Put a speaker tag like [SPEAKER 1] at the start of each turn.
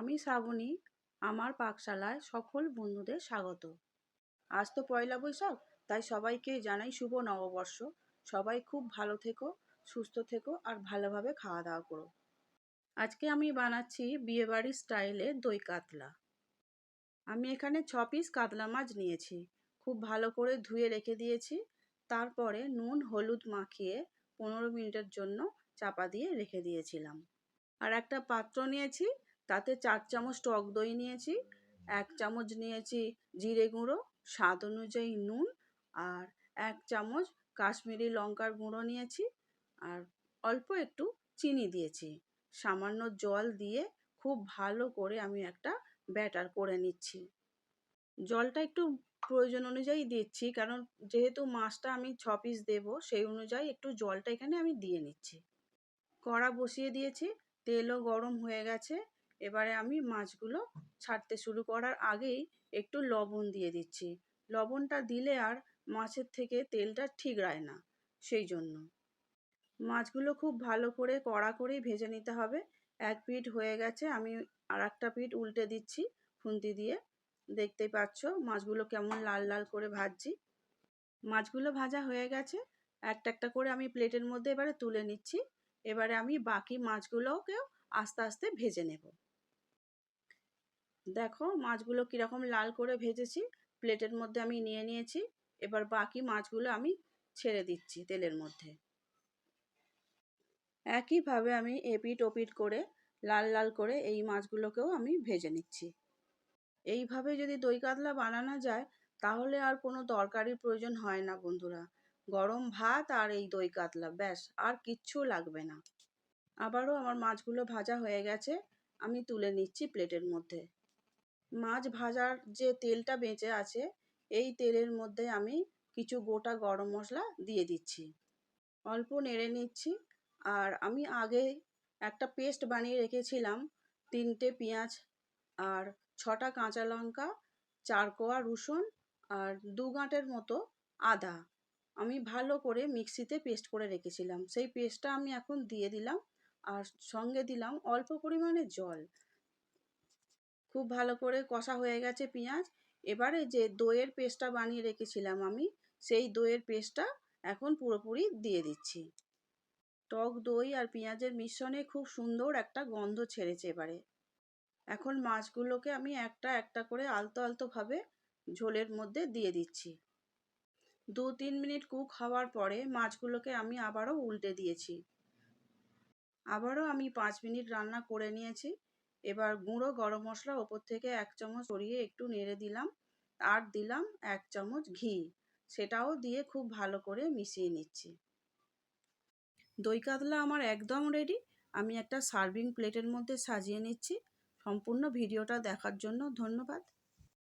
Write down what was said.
[SPEAKER 1] আমি শ্রাবণী, আমার পাকশালায় সকল বন্ধুদের স্বাগত। আজ তো পয়লা বৈশাখ, তাই সবাইকে জানাই শুভ নববর্ষ। সবাই খুব ভালো থেকো, সুস্থ থেকো আর ভালোভাবে খাওয়া দাওয়া করো। আজকে আমি বানাচ্ছি বিয়েবাড়ির স্টাইলে দই কাতলা। আমি এখানে 6 পিস কাতলা মাছ নিয়েছি। খুব ভালো করে ধুয়ে রেখে দিয়েছি। তারপরে নুন হলুদ মাখিয়ে 15 মিনিটের জন্য চাপা দিয়ে রেখে দিয়েছিলাম। আর একটা পাত্র নিয়েছি, তাতে 4 চামচ টক দই নিয়েছি, 1 চামচ নিয়েছি জিরে গুঁড়ো, স্বাদ অনুযায়ী নুন, আর 1 চামচ কাশ্মীরি লঙ্কার গুঁড়ো নিয়েছি, আর অল্প একটু চিনি দিয়েছি। সামান্য জল দিয়ে খুব ভালো করে আমি একটা ব্যাটার করে নিচ্ছি। জলটা একটু প্রয়োজন অনুযায়ী দিচ্ছি, কারণ যেহেতু মাছটা আমি 6 পিস দেবো, সেই অনুযায়ী একটু জলটা এখানে আমি দিয়ে নিচ্ছি। কড়া বসিয়ে দিয়েছি, তেলও গরম হয়ে গেছে। এবারে আমি মাছগুলো ছাড়তে শুরু করার আগেই একটু লবণ দিয়ে দিচ্ছি। লবণটা দিলে আর মাছের থেকে তেলটা ঠিকরায় না, সেই জন্য। মাছগুলো খুব ভালো করে কড়া করেই ভেজে নিতে হবে। এক পিঠ হয়ে গেছে, আমি আর একটা পিঠ উল্টে দিচ্ছি খুন্তি দিয়ে। দেখতেই পাচ্ছ মাছগুলো কেমন লাল লাল করে ভাজছি। মাছগুলো ভাজা হয়ে গেছে, একটা একটা করে আমি প্লেটের মধ্যে এবারে তুলে নিচ্ছি। এবারে আমি বাকি মাছগুলোকেও আস্তে আস্তে ভেজে নেব। দেখো মাছগুলো কীরকম লাল করে ভেজেছি, প্লেটের মধ্যে আমি নিয়ে নিয়েছি। এবার বাকি মাছগুলো আমি ছেড়ে দিচ্ছি তেলের মধ্যে। একইভাবে আমি এপিট ওপিট করে লাল লাল করে এই মাছগুলোকেও আমি ভেজে নিচ্ছি। এইভাবে যদি দই কাতলা বানানো যায়, তাহলে আর কোনো তরকারির প্রয়োজন হয় না বন্ধুরা। গরম ভাত আর এই দই কাতলা, ব্যাস আর কিচ্ছু লাগবে না। আবারও আমার মাছগুলো ভাজা হয়ে গেছে, আমি তুলে নিচ্ছি প্লেটের মধ্যে। মাছ ভাজার যে তেলটা বেঁচে আছে, এই তেলের মধ্যে আমি কিছু গোটা গরম মশলা দিয়ে দিচ্ছি। অল্প নেড়ে নিচ্ছি। আর আমি আগে একটা পেস্ট বানিয়ে রেখেছিলাম, 3টে পেঁয়াজ আর 6টা কাঁচা লঙ্কা, 4 কোয়া রসুন আর 2 গাঁটের মতো আদা। আমি ভালো করে মিক্সিতে পেস্ট করে রেখেছিলাম, সেই পেস্টটা আমি এখন দিয়ে দিলাম। আর সঙ্গে দিলাম অল্প পরিমাণে জল। খুব ভালো করে কষা হয়ে গেছে পেঁয়াজ। এবারে যে দইয়ের পেস্টটা বানিয়ে রেখেছিলাম আমি, সেই দইয়ের পেস্টটা এখন পুরোপুরি দিয়ে দিচ্ছি। টক দই আর পেঁয়াজের মিশ্রণে খুব সুন্দর একটা গন্ধ ছেড়েছে এবারে। এখন মাছগুলোকে আমি একটা একটা করে আলতো আলতোভাবে ঝোলের মধ্যে দিয়ে দিচ্ছি। 2-3 মিনিট কুক হওয়ার পরে মাছগুলোকে আমি আবারও উল্টে দিয়েছি। আবারও আমি 5 মিনিট রান্না করে নিয়েছি। এবার গুঁড়ো গরম মশলা ওপর থেকে 1 চামচ ছড়িয়ে একটু নেড়ে দিলাম। আর দিলাম 1 চামচ ঘি, সেটাও দিয়ে খুব ভালো করে মিশিয়ে নিচ্ছি। দই কাতলা আমার একদম রেডি। আমি একটা সার্ভিং প্লেটের মধ্যে সাজিয়ে নিচ্ছি। সম্পূর্ণ ভিডিওটা দেখার জন্য ধন্যবাদ।